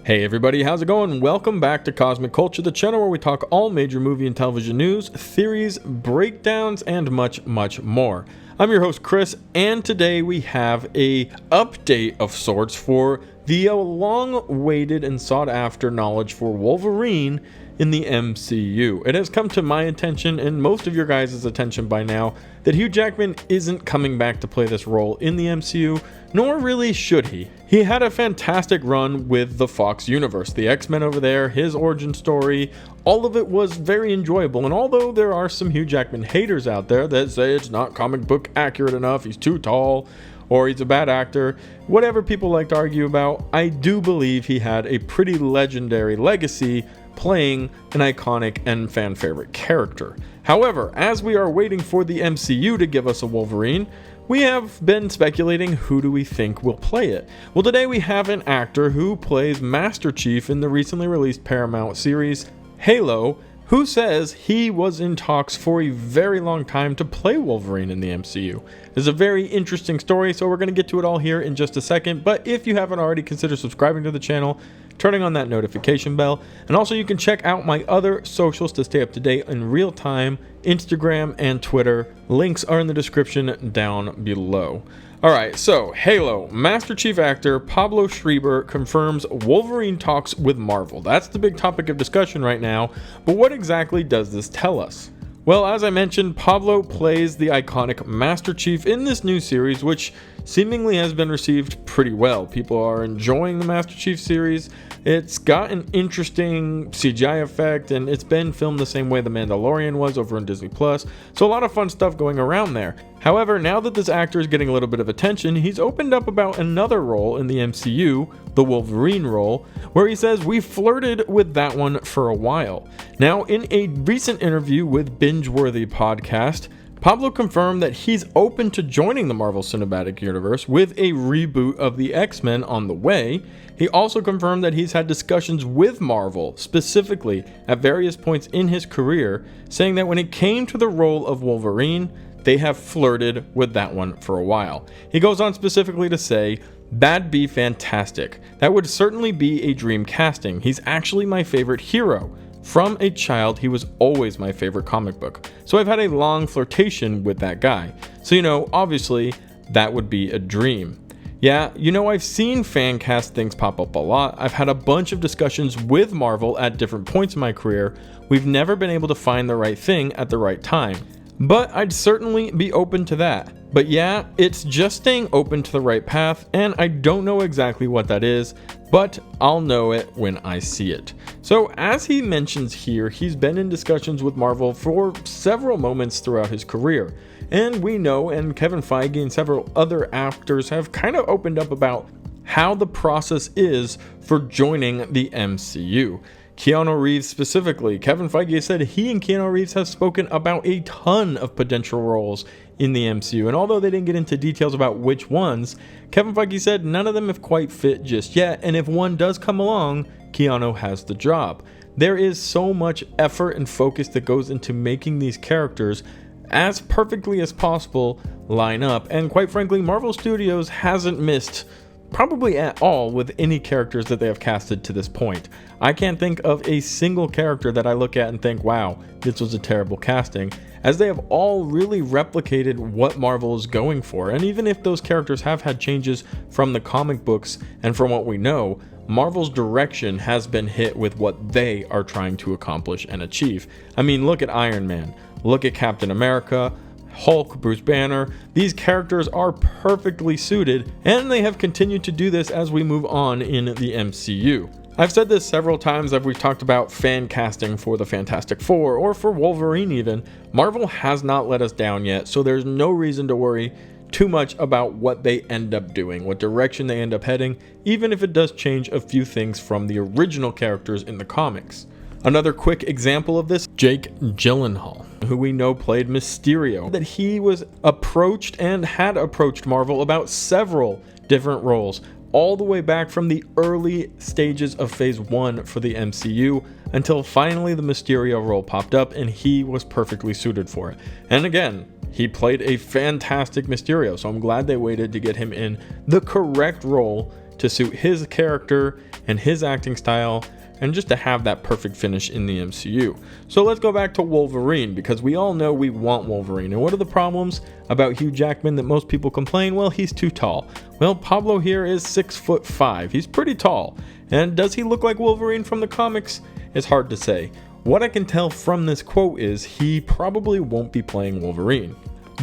Hey everybody, how's it going? Welcome back to Cosmic Culture, the channel where we talk all major movie and television news, theories, breakdowns, and much more. I'm your host Chris, and today we have a update of sorts for the long-awaited and sought-after knowledge for Wolverine in the MCU. It has come to my attention and most of your guys' attention by now that Hugh Jackman isn't coming back to play this role in the MCU, nor really should he. He had a fantastic run with the Fox universe, the X-Men over there, his origin story, all of it was very enjoyable, and although there are some Hugh Jackman haters out there that say it's not comic book accurate enough, he's too tall, or he's a bad actor, whatever people like to argue about, I do believe he had a pretty legendary legacy playing an iconic and fan favorite character. However, as we are waiting for the MCU to give us a Wolverine, we have been speculating who do we think will play it. Well, today we have an actor who plays Master Chief in the recently released Paramount series Halo, who says he was in talks for a very long time to play Wolverine in the MCU. This is a very interesting story, so we're going to get to it all here in just a second, but if you haven't already, consider subscribing to the channel, turning on that notification bell, and also you can check out my other socials to stay up to date in real time, Instagram and Twitter. Links are in the description down below. Alright, so Halo, Master Chief actor Pablo Schreiber confirms Wolverine talks with Marvel. That's the big topic of discussion right now, but what exactly does this tell us? Well, as I mentioned, Pablo plays the iconic Master Chief in this new series, which seemingly has been received pretty well. People are enjoying the Master Chief series. It's got an interesting CGI effect, and it's been filmed the same way The Mandalorian was over on Disney+, so a lot of fun stuff going around there. However, now that this actor is getting a little bit of attention, he's opened up about another role in the MCU, the Wolverine role, where he says, "We flirted with that one for a while." Now, in a recent interview with Binge-Worthy podcast, Pablo confirmed that he's open to joining the Marvel Cinematic Universe with a reboot of the X-Men on the way. He also confirmed that he's had discussions with Marvel, specifically at various points in his career, saying that when it came to the role of Wolverine, they have flirted with that one for a while. He goes on specifically to say, "That'd be fantastic. That would certainly be a dream casting. He's actually my favorite hero. From a child, he was always my favorite comic book. So I've had a long flirtation with that guy. So, obviously, that would be a dream." Yeah, I've seen fan cast things pop up a lot. I've had a bunch of discussions with Marvel at different points in my career. We've never been able to find the right thing at the right time. But I'd certainly be open to that. But yeah, it's just staying open to the right path, and I don't know exactly what that is, but I'll know it when I see it. So as he mentions here, he's been in discussions with Marvel for several moments throughout his career. And we know, and Kevin Feige and several other actors have kind of opened up about how the process is for joining the MCU. Keanu Reeves specifically, Kevin Feige said he and Keanu Reeves have spoken about a ton of potential roles in the MCU, and although they didn't get into details about which ones, Kevin Feige said none of them have quite fit just yet, and if one does come along, Keanu has the job. There is so much effort and focus that goes into making these characters as perfectly as possible line up, and quite frankly, Marvel Studios hasn't missed probably at all with any characters that they have casted to this point. I can't think of a single character that I look at and think, wow, this was a terrible casting, as they have all really replicated what Marvel is going for. And even if those characters have had changes from the comic books and from what we know, Marvel's direction has been hit with what they are trying to accomplish and achieve. I mean, look at Iron Man, look at Captain America, Hulk, Bruce Banner. These characters are perfectly suited, and they have continued to do this as we move on in the MCU. I've said this several times as we've talked about fan casting for the Fantastic Four, or for Wolverine even. Marvel has not let us down yet, so there's no reason to worry too much about what they end up doing, what direction they end up heading, even if it does change a few things from the original characters in the comics. Another quick example of this, Jake Gyllenhaal, who we know played Mysterio, that he was approached and had approached Marvel about several different roles, all the way back from the early stages of Phase 1 for the MCU, until finally the Mysterio role popped up and he was perfectly suited for it. And again, he played a fantastic Mysterio, so I'm glad they waited to get him in the correct role to suit his character and his acting style, and just to have that perfect finish in the MCU. So let's go back to Wolverine, because we all know we want Wolverine. And what are the problems about Hugh Jackman that most people complain? Well, he's too tall. Well, Pablo here is 6'5". He's pretty tall. And does he look like Wolverine from the comics? It's hard to say. What I can tell from this quote is he probably won't be playing Wolverine.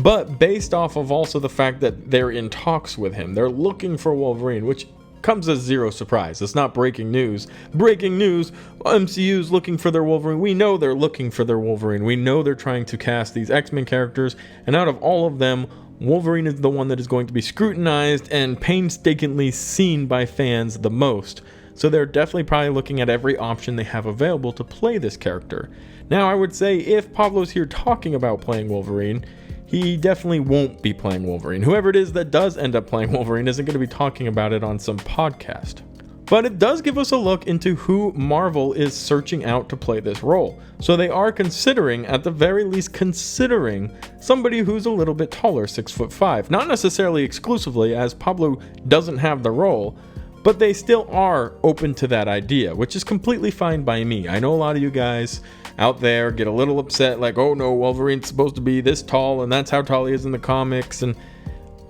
But based off of also the fact that they're in talks with him, they're looking for Wolverine, which comes as zero surprise. It's not breaking news. Breaking news, MCU's looking for their Wolverine. We know they're looking for their Wolverine. We know they're trying to cast these X-Men characters, and out of all of them, Wolverine is the one that is going to be scrutinized and painstakingly seen by fans the most. So they're definitely probably looking at every option they have available to play this character. Now, I would say if Pablo's here talking about playing Wolverine, he definitely won't be playing Wolverine. Whoever it is that does end up playing Wolverine isn't going to be talking about it on some podcast. But it does give us a look into who Marvel is searching out to play this role. So they are considering, at the very least considering, somebody who's a little bit taller, 6'5". Not necessarily exclusively, as Pablo doesn't have the role, but they still are open to that idea, which is completely fine by me. I know a lot of you guys out there get a little upset, like, oh no, Wolverine's supposed to be this tall and that's how tall he is in the comics, and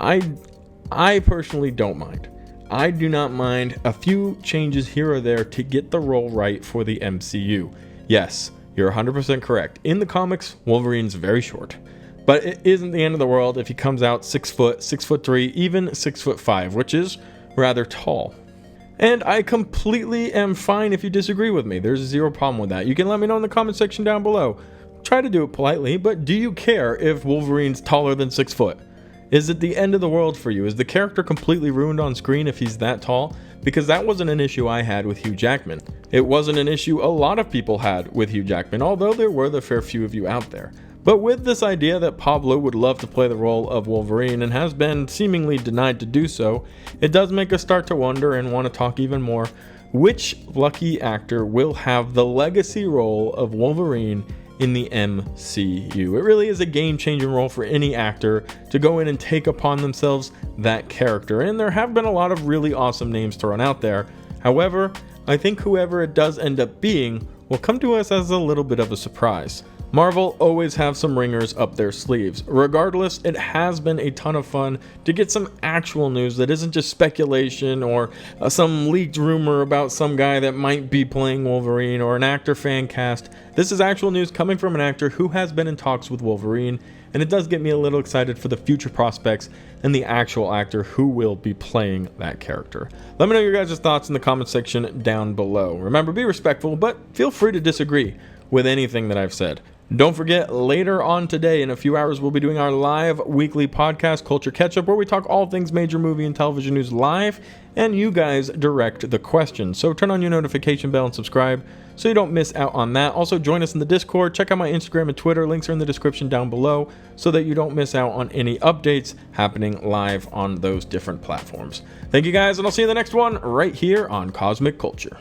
I personally don't mind. I do not mind a few changes here or there to get the role right for the MCU. Yes, you're 100% correct. In the comics, Wolverine's very short, but it isn't the end of the world if he comes out 6 foot, 6'3", even 6'5", which is rather tall. And I completely am fine if you disagree with me. There's zero problem with that. You can let me know in the comment section down below. Try to do it politely, but do you care if Wolverine's taller than 6 foot? Is it the end of the world for you? Is the character completely ruined on screen if he's that tall? Because that wasn't an issue I had with Hugh Jackman. It wasn't an issue a lot of people had with Hugh Jackman, although there were the fair few of you out there. But with this idea that Pablo would love to play the role of Wolverine and has been seemingly denied to do so, it does make us start to wonder and want to talk even more, which lucky actor will have the legacy role of Wolverine in the MCU? It really is a game-changing role for any actor to go in and take upon themselves that character, and there have been a lot of really awesome names thrown out there. However, I think whoever it does end up being will come to us as a little bit of a surprise. Marvel always have some ringers up their sleeves. Regardless, it has been a ton of fun to get some actual news that isn't just speculation or some leaked rumor about some guy that might be playing Wolverine or an actor fan cast. This is actual news coming from an actor who has been in talks with Wolverine, and it does get me a little excited for the future prospects and the actual actor who will be playing that character. Let me know your guys' thoughts in the comment section down below. Remember, be respectful, but feel free to disagree with anything that I've said. Don't forget, later on today, in a few hours, we'll be doing our live weekly podcast, Culture Catch-Up, where we talk all things major movie and television news live, and you guys direct the questions. So turn on your notification bell and subscribe so you don't miss out on that. Also, join us in the Discord. Check out my Instagram and Twitter. Links are in the description down below so that you don't miss out on any updates happening live on those different platforms. Thank you guys, and I'll see you in the next one right here on Cosmic Culture.